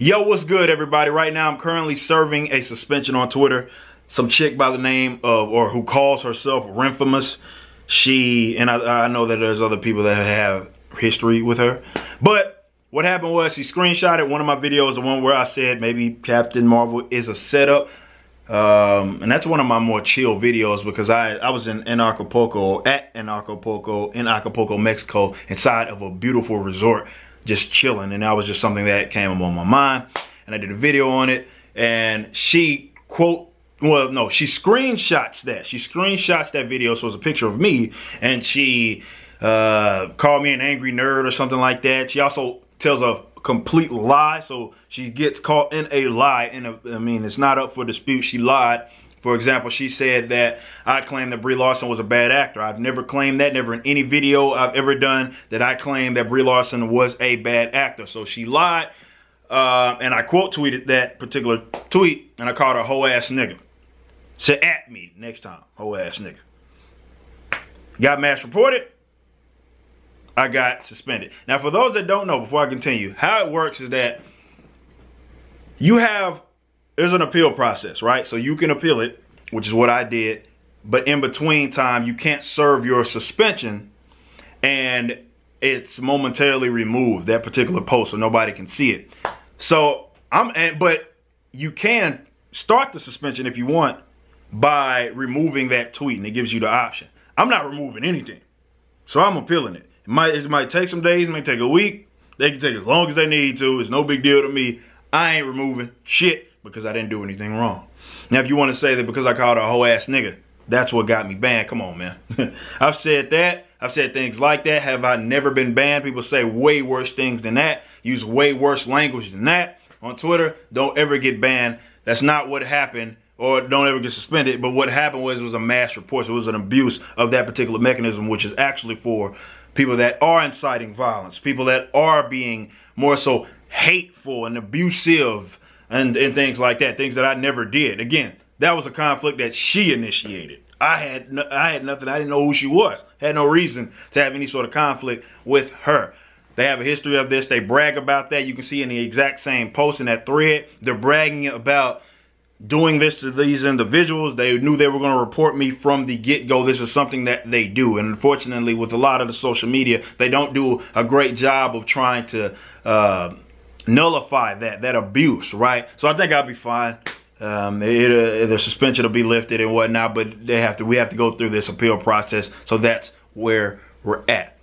Yo, what's good, everybody? Right now, I'm currently serving a suspension on Twitter. Some chick by the name of, or who calls herself Renfamous. And I know that there's other people that have history with her. But what happened was she screenshotted one of my videos, the one where I said maybe Captain Marvel is a setup. And that's one of my more chill videos because I was in Acapulco, Mexico, inside of a beautiful resort, just chilling, and that was just something that came on my mind, and I did a video on it. And she screenshots that video, so it's a picture of me, and she called me an angry nerd or something like that. She also tells a complete lie, so she gets caught in a lie, and I mean, it's not up for dispute. She lied. For example, she said that I claimed that Brie Larson was a bad actor. I've never claimed that, never in any video I've ever done that I claimed that Brie Larson was a bad actor. So she lied, and I quote tweeted that particular tweet, and I called her hoe ass nigga. Say at me next time, hoe ass nigga. Got mass reported. I got suspended. Now, for those that don't know, before I continue, how it works is that there's an appeal process, right? So you can appeal it, which is what I did. But in between time, you can't serve your suspension, and it's momentarily removed, that particular post, so nobody can see it. So but you can start the suspension if you want by removing that tweet, and it gives you the option. I'm not removing anything, so I'm appealing it. It might take some days, it might take a week. They can take as long as they need to. It's no big deal to me. I ain't removing shit because I didn't do anything wrong. Now, if you want to say that because I called her a hoe ass nigga, that's what got me banned, come on, man. I've said that. I've said things like that. Have I never been banned? People say way worse things than that. Use way worse language than that on Twitter. Don't ever get banned. That's not what happened. Or don't ever get suspended. But what happened was it was a mass report. So it was an abuse of that particular mechanism, which is actually for people that are inciting violence, people that are being more so hateful and abusive and things like that, things that I never did. Again, that was a conflict that she initiated. I had nothing. I didn't know who she was. Had no reason to have any sort of conflict with her. They have a history of this. They brag about that. You can see in the exact same post in that thread. They're bragging about doing this to these individuals. They knew they were going to report me from the get-go. This is something that they do. And unfortunately, with a lot of the social media, they don't do a great job of trying to nullify that abuse, right? So I think I'll be fine. The suspension will be lifted and whatnot, but we have to go through this appeal process. So that's where we're at.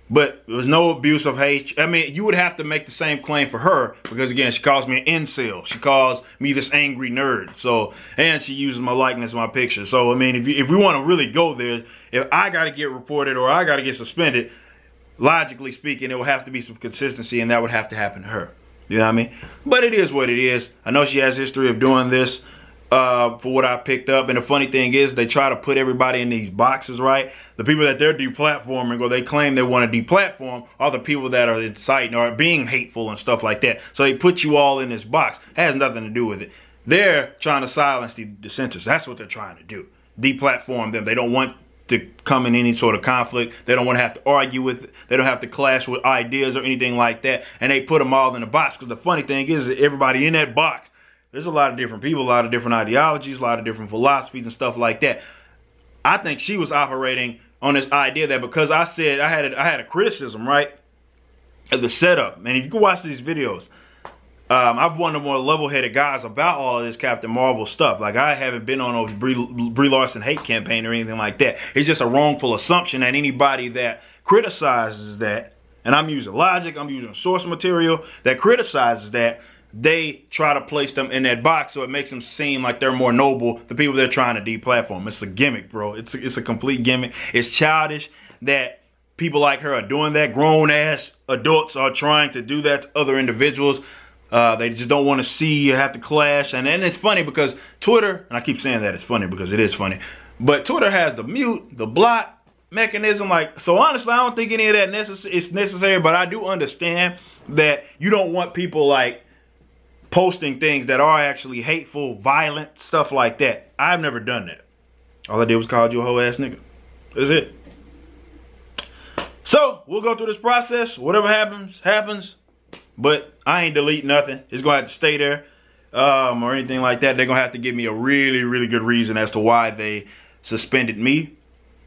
But there was no abuse of hate. I mean, you would have to make the same claim for her because, again, she calls me an incel. She calls me this angry nerd. So, and she uses my likeness in my picture. So, I mean, if we want to really go there, if I got to get reported or I got to get suspended, logically speaking, it will have to be some consistency, and that would have to happen to her. You know what I mean? But it is what it is. I know she has history of doing this for what I picked up. And the funny thing is, they try to put everybody in these boxes, right? The people that they're deplatforming or they claim they want to deplatform are the people that are inciting or being hateful and stuff like that. So they put you all in this box. It has nothing to do with it. They're trying to silence the dissenters. That's what they're trying to do. Deplatform them. They don't want to come in any sort of conflict. They don't want to have to argue with it. They don't have to clash with ideas or anything like that. And they put them all in a box. Because the funny thing is that everybody in that box, there's a lot of different people, a lot of different ideologies, a lot of different philosophies and stuff like that. I think she was operating on this idea that because I said I had a criticism, right, of the setup. Man, you can watch these videos. I've one of the more level-headed guys about all of this Captain Marvel stuff. Like, I haven't been on those Brie Larson hate campaign or anything like that. It's just a wrongful assumption that anybody that criticizes that, and I'm using logic, I'm using source material, that criticizes that, they try to place them in that box so it makes them seem like they're more noble, the people they're trying to deplatform. It's a gimmick, bro. It's a complete gimmick. It's childish that people like her are doing that. Grown-ass adults are trying to do that to other individuals. They just don't want to see you have to clash. And then it's funny because Twitter, and I keep saying that it's funny because it is funny, but Twitter has the mute, the block mechanism. Like, so honestly, I don't think any of that is necessary, but I do understand that you don't want people like posting things that are actually hateful, violent, stuff like that. I've never done that. All I did was call you a hoe ass nigga. That's it. So we'll go through this process. Whatever happens, happens. but I ain't delete nothing. It's gonna have to stay there, or anything like that. They're gonna have to give me a really, really good reason as to why they suspended me.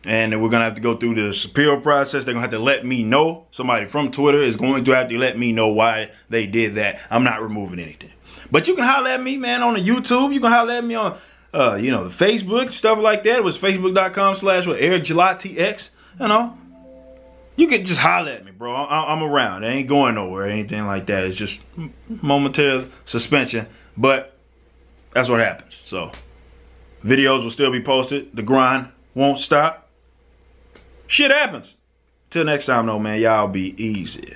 And then we're gonna have to go through the appeal process. They're gonna have to let me know. Somebody from Twitter is going to have to let me know why they did that. I'm not removing anything. But you can holler at me, man, on the YouTube. You can holler at me on, you know, the Facebook, stuff like that. It was facebook.com/EricGelatTX. You know, you can just holler at me, bro. I'm around. I ain't going nowhere or anything like that. It's just momentary suspension. But that's what happens. So videos will still be posted. The grind won't stop. Shit happens. Till next time though, man, y'all be easy.